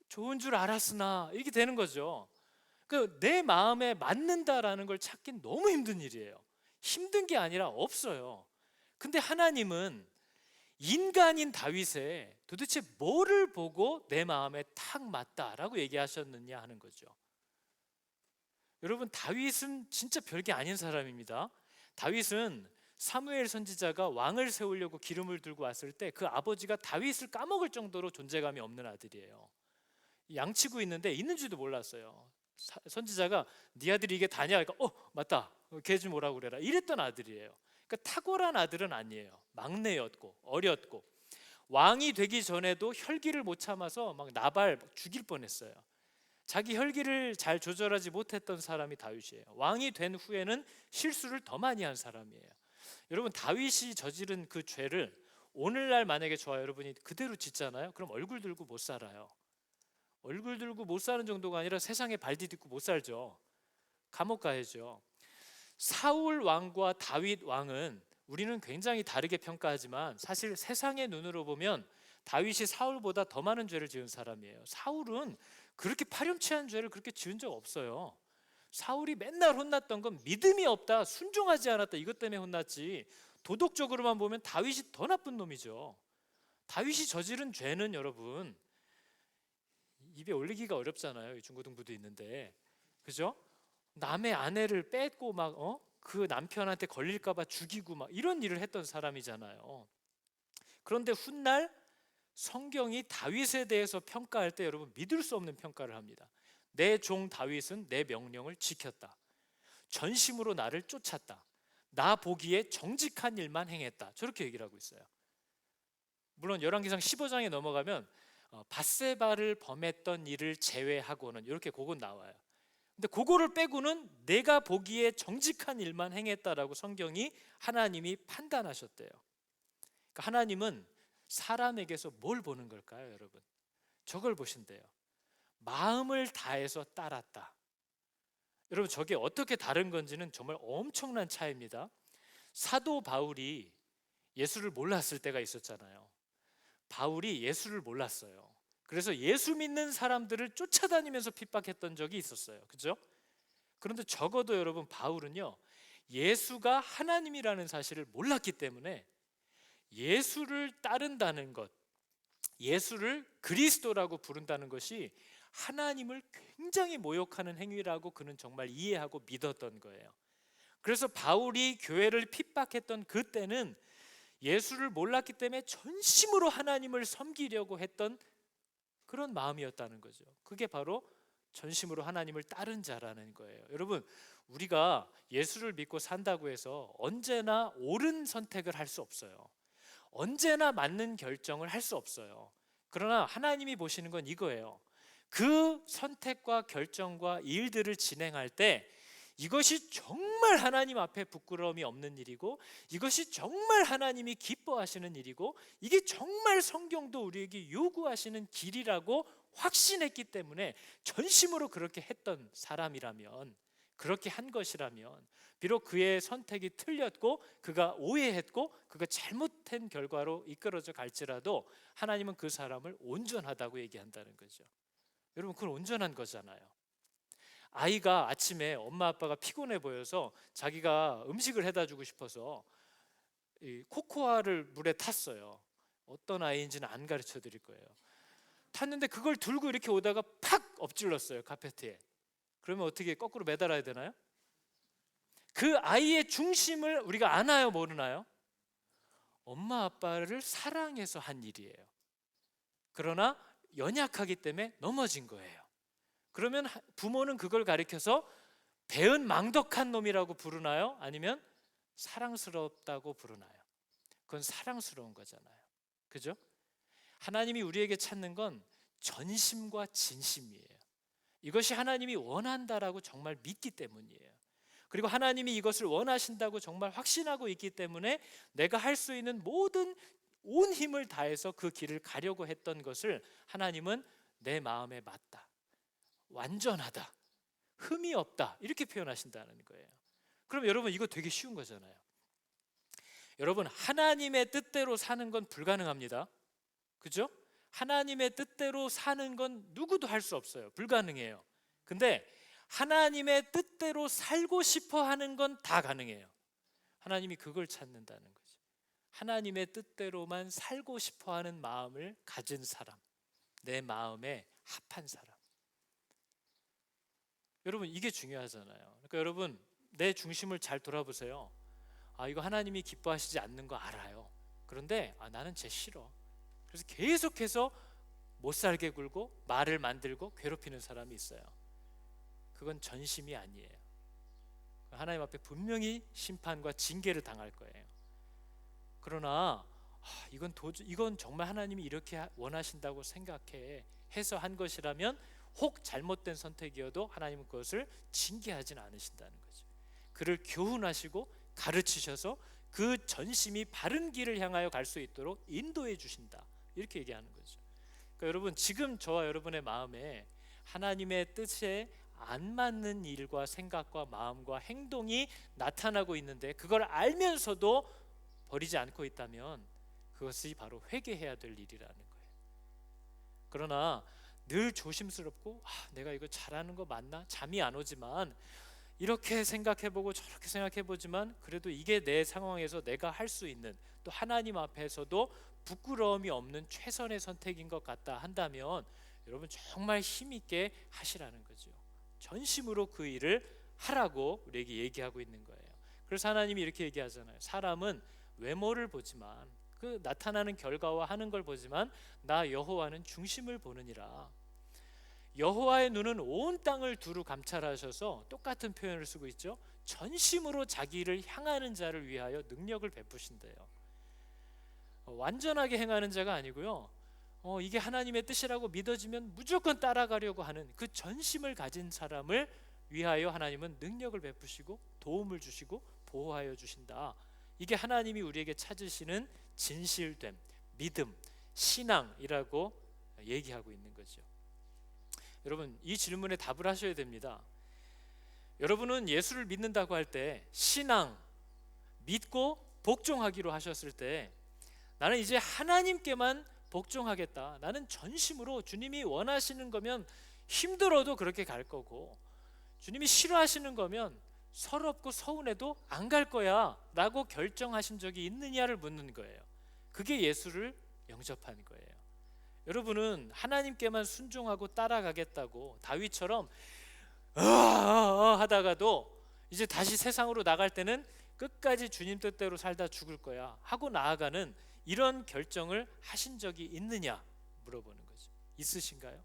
좋은 줄 알았으나 이렇게 되는 거죠. 내 마음에 맞는다라는 걸 찾긴 너무 힘든 일이에요. 힘든 게 아니라 없어요. 근데 하나님은 인간인 다윗에 도대체 뭐를 보고 내 마음에 탁 맞다라고 얘기하셨느냐 하는 거죠. 여러분, 다윗은 진짜 별게 아닌 사람입니다. 다윗은 사무엘 선지자가 왕을 세우려고 기름을 들고 왔을 때 그 아버지가 다윗을 까먹을 정도로 존재감이 없는 아들이에요. 양치고 있는데 있는지도 몰랐어요. 선지자가 네 아들이 이게 다냐? 그러니까 맞다. 걔 좀 오라고 그래라. 이랬던 아들이에요. 그러니까 탁월한 아들은 아니에요. 막내였고 어렸고 왕이 되기 전에도 혈기를 못 참아서 막 나발 죽일 뻔했어요. 자기 혈기를 잘 조절하지 못했던 사람이 다윗이에요. 왕이 된 후에는 실수를 더 많이 한 사람이에요. 여러분, 다윗이 저지른 그 죄를 오늘날 만약에 저와 여러분이 그대로 짓잖아요. 그럼 얼굴 들고 못 살아요. 얼굴 들고 못 사는 정도가 아니라 세상에 발 디딛고 못 살죠. 감옥 가야죠. 사울 왕과 다윗 왕은 우리는 굉장히 다르게 평가하지만 사실 세상의 눈으로 보면 다윗이 사울보다 더 많은 죄를 지은 사람이에요. 사울은 그렇게 파렴치한 죄를 그렇게 지은 적 없어요. 사울이 맨날 혼났던 건 믿음이 없다, 순종하지 않았다, 이것 때문에 혼났지, 도덕적으로만 보면 다윗이 더 나쁜 놈이죠. 다윗이 저지른 죄는 여러분 입에 올리기가 어렵잖아요. 중고등부도 있는데, 그죠? 남의 아내를 뺏고 막 그 남편한테 걸릴까봐 죽이고 막 이런 일을 했던 사람이잖아요. 그런데 훗날 성경이 다윗에 대해서 평가할 때 여러분 믿을 수 없는 평가를 합니다. 내 종 다윗은 내 명령을 지켰다. 전심으로 나를 쫓았다. 나 보기에 정직한 일만 행했다. 저렇게 얘기를 하고 있어요. 물론 열왕기상 15장에 넘어가면 밧세바를 범했던 일을 제외하고는 이렇게 그건 나와요. 근데 그거를 빼고는 내가 보기에 정직한 일만 행했다라고 성경이 하나님이 판단하셨대요. 그러니까 하나님은 사람에게서 뭘 보는 걸까요, 여러분? 저걸 보신대요. 마음을 다해서 따랐다. 여러분, 저게 어떻게 다른 건지는 정말 엄청난 차이입니다. 사도 바울이 예수를 몰랐을 때가 있었잖아요. 바울이 예수를 몰랐어요. 그래서 예수 믿는 사람들을 쫓아다니면서 핍박했던 적이 있었어요. 그죠? 그런데 적어도 여러분, 바울은요, 예수가 하나님이라는 사실을 몰랐기 때문에 예수를 따른다는 것, 예수를 그리스도라고 부른다는 것이 하나님을 굉장히 모욕하는 행위라고 그는 정말 이해하고 믿었던 거예요. 그래서 바울이 교회를 핍박했던 그때는 예수를 몰랐기 때문에 전심으로 하나님을 섬기려고 했던 그런 마음이었다는 거죠. 그게 바로 전심으로 하나님을 따른 자라는 거예요. 여러분, 우리가 예수를 믿고 산다고 해서 언제나 옳은 선택을 할 수 없어요. 언제나 맞는 결정을 할 수 없어요. 그러나 하나님이 보시는 건 이거예요. 그 선택과 결정과 일들을 진행할 때 이것이 정말 하나님 앞에 부끄러움이 없는 일이고, 이것이 정말 하나님이 기뻐하시는 일이고, 이게 정말 성경도 우리에게 요구하시는 길이라고 확신했기 때문에 전심으로 그렇게 했던 사람이라면, 그렇게 한 것이라면, 비록 그의 선택이 틀렸고 그가 오해했고 그가 잘못된 결과로 이끌어져 갈지라도 하나님은 그 사람을 온전하다고 얘기한다는 거죠. 여러분, 그건 온전한 거잖아요. 아이가 아침에 엄마 아빠가 피곤해 보여서 자기가 음식을 해다 주고 싶어서 이 코코아를 물에 탔어요. 어떤 아이인지는 안 가르쳐 드릴 거예요. 탔는데 그걸 들고 이렇게 오다가 팍 엎질렀어요, 카페트에. 그러면 어떻게 거꾸로 매달아야 되나요? 그 아이의 중심을 우리가 아나요, 모르나요? 엄마 아빠를 사랑해서 한 일이에요. 그러나 연약하기 때문에 넘어진 거예요. 그러면 부모는 그걸 가리켜서 배은망덕한 놈이라고 부르나요? 아니면 사랑스럽다고 부르나요? 그건 사랑스러운 거잖아요. 그죠? 하나님이 우리에게 찾는 건 전심과 진심이에요. 이것이 하나님이 원한다라고 정말 믿기 때문이에요. 그리고 하나님이 이것을 원하신다고 정말 확신하고 있기 때문에 내가 할 수 있는 모든 온 힘을 다해서 그 길을 가려고 했던 것을 하나님은 내 마음에 맞다, 완전하다, 흠이 없다, 이렇게 표현하신다는 거예요. 그럼 여러분, 이거 되게 쉬운 거잖아요. 여러분, 하나님의 뜻대로 사는 건 불가능합니다. 그죠? 하나님의 뜻대로 사는 건 누구도 할 수 없어요. 불가능해요. 근데 하나님의 뜻대로 살고 싶어 하는 건 다 가능해요. 하나님이 그걸 찾는다는 거죠. 하나님의 뜻대로만 살고 싶어 하는 마음을 가진 사람, 내 마음에 합한 사람. 여러분, 이게 중요하잖아요. 그러니까 여러분, 내 중심을 잘 돌아보세요. 이거 하나님이 기뻐하시지 않는 거 알아요. 그런데 나는 쟤 싫어. 그래서 계속해서 못 살게 굴고 말을 만들고 괴롭히는 사람이 있어요. 그건 전심이 아니에요. 하나님 앞에 분명히 심판과 징계를 당할 거예요. 그러나 이건 정말 하나님이 이렇게 원하신다고 생각해 해서 한 것이라면 혹 잘못된 선택이어도 하나님은 그것을 징계하진 않으신다는 거죠. 그를 교훈하시고 가르치셔서 그 전심이 바른 길을 향하여 갈 수 있도록 인도해 주신다, 이렇게 얘기하는 거죠. 그러니까 여러분, 지금 저와 여러분의 마음에 하나님의 뜻에 안 맞는 일과 생각과 마음과 행동이 나타나고 있는데 그걸 알면서도 버리지 않고 있다면 그것이 바로 회개해야 될 일이라는 거예요. 그러나 늘 조심스럽고 내가 이거 잘하는 거 맞나? 잠이 안 오지만 이렇게 생각해보고 저렇게 생각해보지만 그래도 이게 내 상황에서 내가 할 수 있는, 또 하나님 앞에서도 부끄러움이 없는 최선의 선택인 것 같다 한다면 여러분, 정말 힘있게 하시라는 거죠. 전심으로 그 일을 하라고 우리에게 얘기하고 있는 거예요. 그래서 하나님이 이렇게 얘기하잖아요. 사람은 외모를 보지만, 그 나타나는 결과와 하는 걸 보지만 나 여호와는 중심을 보느니라. 여호와의 눈은 온 땅을 두루 감찰하셔서 똑같은 표현을 쓰고 있죠. 전심으로 자기를 향하는 자를 위하여 능력을 베푸신대요. 완전하게 행하는 자가 아니고요, 이게 하나님의 뜻이라고 믿어지면 무조건 따라가려고 하는 그 전심을 가진 사람을 위하여 하나님은 능력을 베푸시고 도움을 주시고 보호하여 주신다. 이게 하나님이 우리에게 찾으시는 진실됨, 믿음, 신앙이라고 얘기하고 있는 거죠. 여러분, 이 질문에 답을 하셔야 됩니다. 여러분은 예수를 믿는다고 할 때 신앙, 믿고 복종하기로 하셨을 때 나는 이제 하나님께만 복종하겠다, 나는 전심으로 주님이 원하시는 거면 힘들어도 그렇게 갈 거고 주님이 싫어하시는 거면 서럽고 서운해도 안 갈 거야 라고 결정하신 적이 있느냐를 묻는 거예요. 그게 예수를 영접한 거예요. 여러분은 하나님께만 순종하고 따라가겠다고 다윗처럼 하다가도 이제 다시 세상으로 나갈 때는 끝까지 주님 뜻대로 살다 죽을 거야 하고 나아가는 이런 결정을 하신 적이 있느냐 물어보는 거죠. 있으신가요?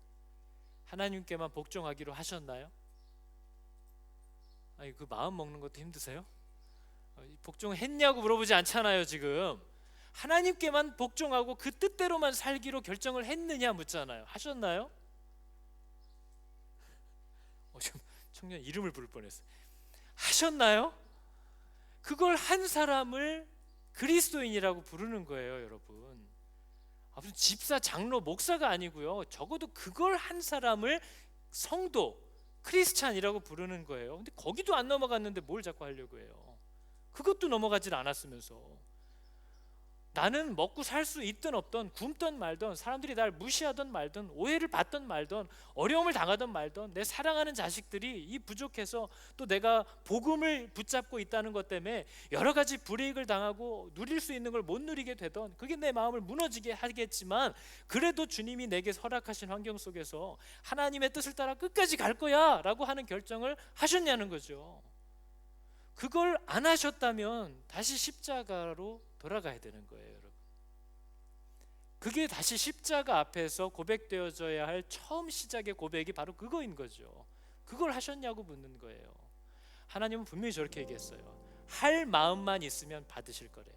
하나님께만 복종하기로 하셨나요? 그 마음 먹는 것도 힘드세요? 복종했냐고 물어보지 않잖아요. 지금 하나님께만 복종하고 그 뜻대로만 살기로 결정을 했느냐 묻잖아요. 하셨나요? 지금 청년 이름을 부를 뻔했어요. 하셨나요? 그걸 한 사람을 그리스도인이라고 부르는 거예요, 여러분. 무슨 집사, 장로, 목사가 아니고요, 적어도 그걸 한 사람을 성도, 크리스찬이라고 부르는 거예요. 근데 거기도 안 넘어갔는데 뭘 자꾸 하려고 해요? 그것도 넘어가질 않았으면서. 나는 먹고 살 수 있든 없든, 굶든 말든, 사람들이 날 무시하든 말든, 오해를 받든 말든, 어려움을 당하든 말든, 내 사랑하는 자식들이 이 부족해서 또 내가 복음을 붙잡고 있다는 것 때문에 여러 가지 불이익을 당하고 누릴 수 있는 걸 못 누리게 되던, 그게 내 마음을 무너지게 하겠지만 그래도 주님이 내게 허락하신 환경 속에서 하나님의 뜻을 따라 끝까지 갈 거야 라고 하는 결정을 하셨냐는 거죠. 그걸 안 하셨다면 다시 십자가로 돌아가야 되는 거예요, 여러분. 그게 다시 십자가 앞에서 고백되어져야 할 처음 시작의 고백이 바로 그거인 거죠. 그걸 하셨냐고 묻는 거예요. 하나님은 분명히 저렇게 얘기했어요. 할 마음만 있으면 받으실 거래요.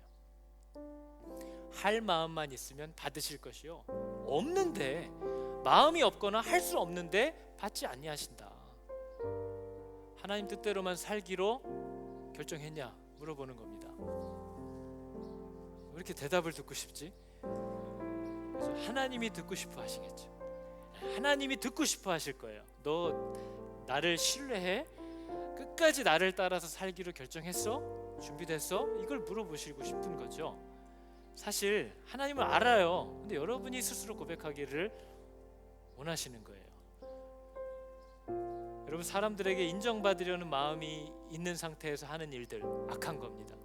할 마음만 있으면 받으실 것이요, 없는데, 마음이 없거나 할 수 없는데 받지 아니하신다. 하나님 뜻대로만 살기로 결정했냐 물어보는 겁니다. 왜 이렇게 대답을 듣고 싶지? 그래서 하나님이 듣고 싶어 하시겠죠. 하나님이 듣고 싶어 하실 거예요. 너 나를 신뢰해? 끝까지 나를 따라서 살기로 결정했어? 준비됐어? 이걸 물어보시고 싶은 거죠. 사실 하나님을 알아요. 근데 여러분이 스스로 고백하기를 원하시는 거예요. 여러분, 사람들에게 인정받으려는 마음이 있는 상태에서 하는 일들 악한 겁니다.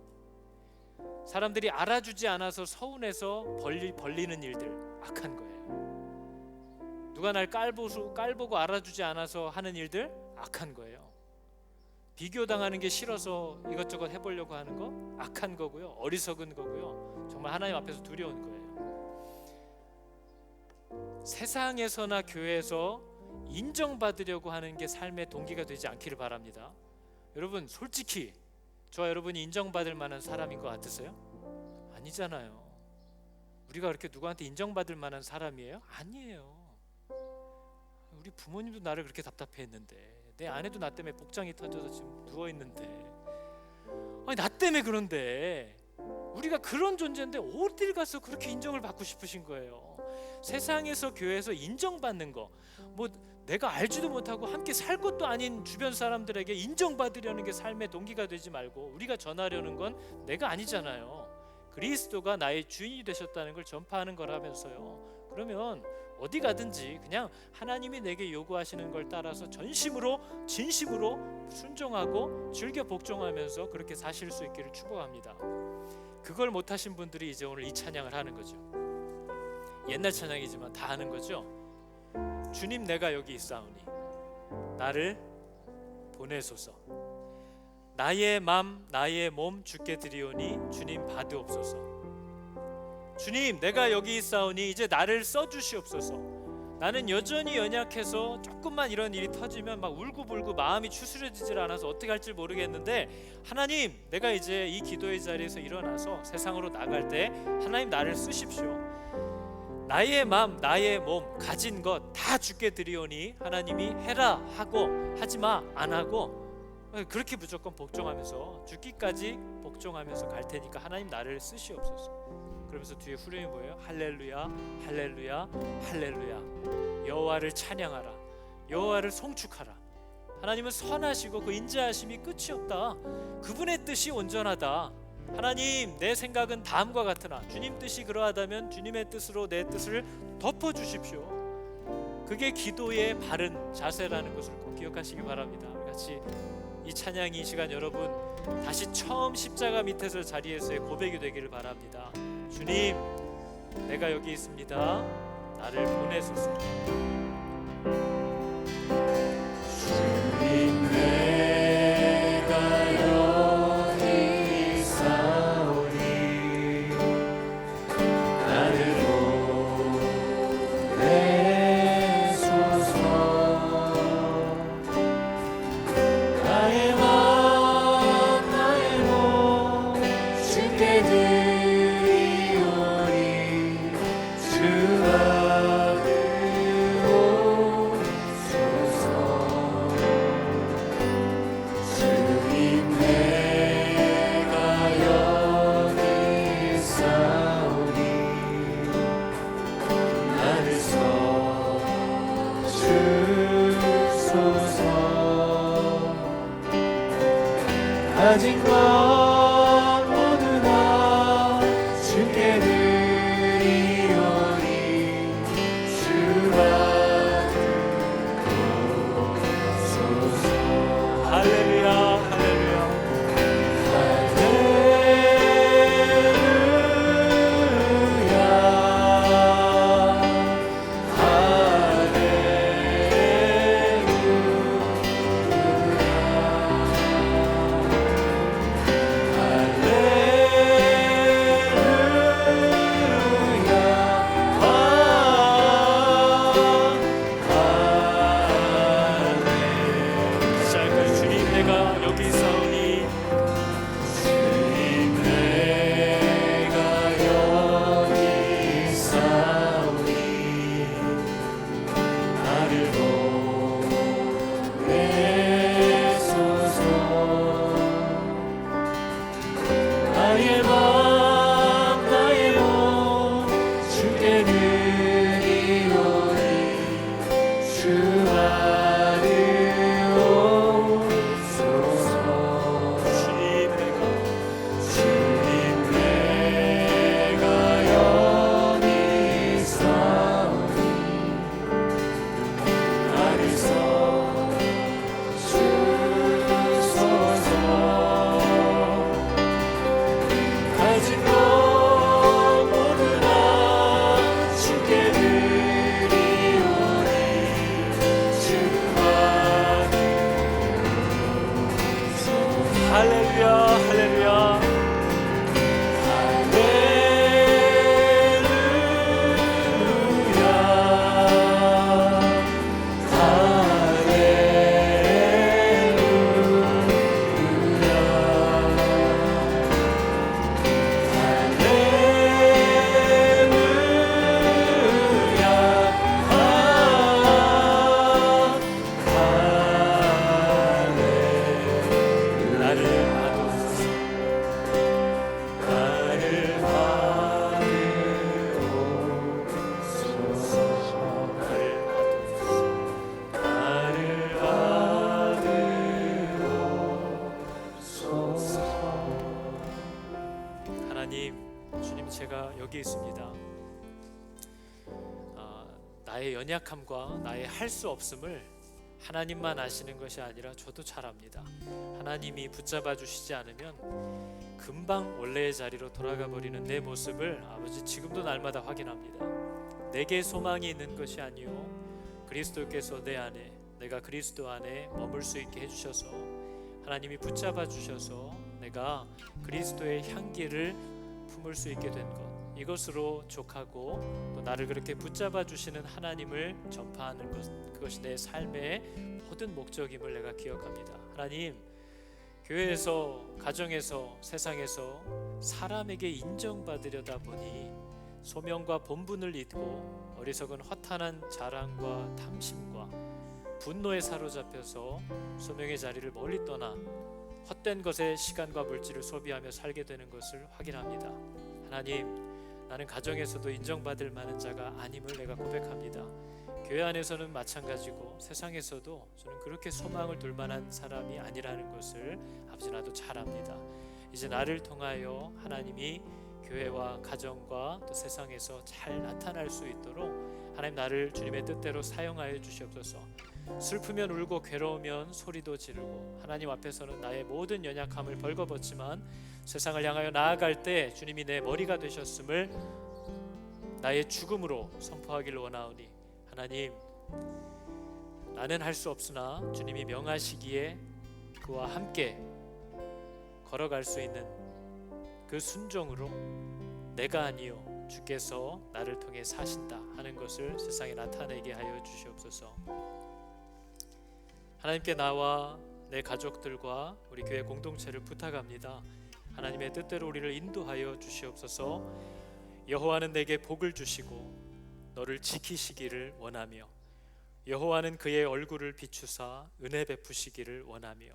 사람들이 알아주지 않아서 서운해서 벌리는 일들 악한 거예요. 누가 날 깔보고 알아주지 않아서 하는 일들 악한 거예요. 비교당하는 게 싫어서 이것저것 해보려고 하는 거 악한 거고요, 어리석은 거고요, 정말 하나님 앞에서 두려운 거예요. 세상에서나 교회에서 인정받으려고 하는 게 삶의 동기가 되지 않기를 바랍니다. 여러분, 솔직히 저와 여러분이 인정받을 만한 사람인 것 같으세요? 아니잖아요. 우리가 그렇게 누구한테 인정받을 만한 사람이에요? 아니에요. 우리 부모님도 나를 그렇게 답답해했는데, 내 아내도 나 때문에 복장이 터져서 지금 누워있는데, 아니 나 때문에 그런데, 우리가 그런 존재인데 어딜 가서 그렇게 인정을 받고 싶으신 거예요. 세상에서 교회에서 인정받는 거, 뭐 내가 알지도 못하고 함께 살 것도 아닌 주변 사람들에게 인정받으려는 게 삶의 동기가 되지 말고, 우리가 전하려는 건 내가 아니잖아요. 그리스도가 나의 주인이 되셨다는 걸 전파하는 거라면서요. 그러면 어디 가든지 그냥 하나님이 내게 요구하시는 걸 따라서 전심으로 진심으로 순종하고 즐겨 복종하면서 그렇게 사실 수 있기를 축복합니다. 그걸 못하신 분들이 이제 오늘 이 찬양을 하는 거죠. 옛날 찬양이지만 다 하는 거죠. 주님, 내가 여기 있사오니 나를 보내소서. 나의 맘 나의 몸 주께 드리오니 주님 받으옵소서. 주님, 내가 여기 있사오니 이제 나를 써주시옵소서. 나는 여전히 연약해서 조금만 이런 일이 터지면 막 울고불고 마음이 추스려지질 않아서 어떻게 할지 모르겠는데, 하나님, 내가 이제 이 기도의 자리에서 일어나서 세상으로 나갈 때 하나님 나를 쓰십시오. 나의 맘 나의 몸 가진 것 다 주께 드리오니 하나님이 해라 하고 하지마 안 하고 그렇게 무조건 복종하면서 죽기까지 복종하면서 갈 테니까 하나님 나를 쓰시옵소서. 그러면서 뒤에 후렴이 뭐예요? 할렐루야 할렐루야 할렐루야. 여호와를 찬양하라, 여호와를 송축하라. 하나님은 선하시고 그 인자하심이 끝이 없다. 그분의 뜻이 온전하다. 하나님, 내 생각은 다음과 같으나 주님 뜻이 그러하다면 주님의 뜻으로 내 뜻을 덮어주십시오. 그게 기도의 바른 자세라는 것을 꼭 기억하시기 바랍니다. 우리 같이 이 찬양이 이 시간 여러분 다시 처음 십자가 밑에서 자리에서의 고백이 되기를 바랍니다. 주님, 내가 여기 있습니다. 나를 보내소서. 주님, 내가 여기 있사오니 나를 보내소서. 나의 맘 나의 몸 주께 드리오니 주 받으옵소서. 주님, 내가 여기 있사오니 나를 써주소서. 가진 것 모두 다 하나님, 주님 제가 여기 있습니다. 나의 연약함과 나의 할 수 없음을 하나님만 아시는 것이 아니라 저도 잘 압니다. 하나님이 붙잡아 주시지 않으면 금방 원래의 자리로 돌아가 버리는 내 모습을 아버지 지금도 날마다 확인합니다. 내게 소망이 있는 것이 아니요 그리스도께서 내 안에, 내가 그리스도 안에 머물 수 있게 해주셔서 하나님이 붙잡아 주셔서 내가 그리스도의 향기를 품을 수 있게 된 것, 이것으로 족하고 또 나를 그렇게 붙잡아 주시는 하나님을 전파하는 것, 그것이 내 삶의 모든 목적임을 내가 기억합니다. 하나님, 교회에서, 가정에서, 세상에서 사람에게 인정받으려다 보니 소명과 본분을 잊고 어리석은 허탄한 자랑과 탐심과 분노에 사로잡혀서 소명의 자리를 멀리 떠나 헛된 것에 시간과 물질을 소비하며 살게 되는 것을 확인합니다. 하나님, 나는 가정에서도 인정받을 만한 자가 아님을 내가 고백합니다. 교회 안에서는 마찬가지고 세상에서도 저는 그렇게 소망을 둘 만한 사람이 아니라는 것을 아버지 나도 잘 압니다. 이제 나를 통하여 하나님이 교회와 가정과 또 세상에서 잘 나타날 수 있도록 하나님 나를 주님의 뜻대로 사용하여 주시옵소서. 슬프면 울고 괴로우면 소리도 지르고 하나님 앞에서는 나의 모든 연약함을 벌거벗지만 세상을 향하여 나아갈 때 주님이 내 머리가 되셨음을 나의 죽음으로 선포하기를 원하오니 하나님, 나는 할 수 없으나 주님이 명하시기에 그와 함께 걸어갈 수 있는 그 순종으로 내가 아니요 주께서 나를 통해 사신다 하는 것을 세상에 나타내게 하여 주시옵소서. 하나님께 나와 내 가족들과 우리 교회 공동체를 부탁합니다. 하나님의 뜻대로 우리를 인도하여 주시옵소서. 여호와는 내게 복을 주시고 너를 지키시기를 원하며 여호와는 그의 얼굴을 비추사 은혜 베푸시기를 원하며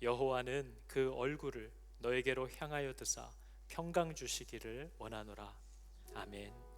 여호와는 그 얼굴을 너에게로 향하여 드사 평강 주시기를 원하노라. 아멘.